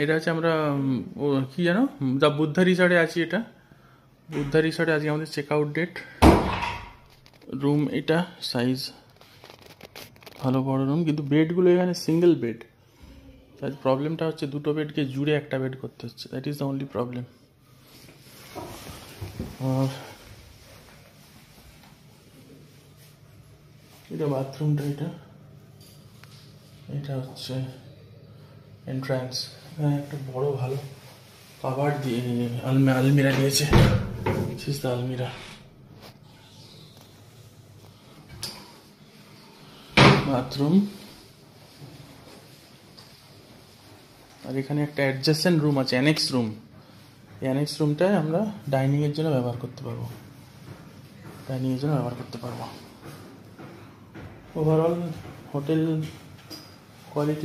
এটা হচ্ছে আমরা কি জানো, দ্য বুদ্ধা রিসর্টে আছি। এটা বুদ্ধা রিসর্টে আজকে আমাদের চেক আউট ডেট। রুম এটা সাইজ ভালো বড় রুম, কিন্তু বেডগুলো এখানে সিঙ্গেল বেড। তাই প্রবলেমটা হচ্ছে দুটো বেডকে জুড়ে একটা বেড করতে হচ্ছে, that is the only problem. আর এটা বাথরুমটা, এটা হচ্ছে এন্ট্রান্স। এখানে একটা বড় ভালো কাভার্ড দিয়ে আলমিরা দিয়েছে, দিস দ্য আলমিরা। বাথরুম, আর এখানে একটা অ্যাডজাসেন্ট রুম আছে, অ্যানেক্স রুম। এই অ্যানেক্স রুমটায় আমরা ডাইনিংয়ের জন্য ব্যবহার করতে পারবো। Overall hotel quality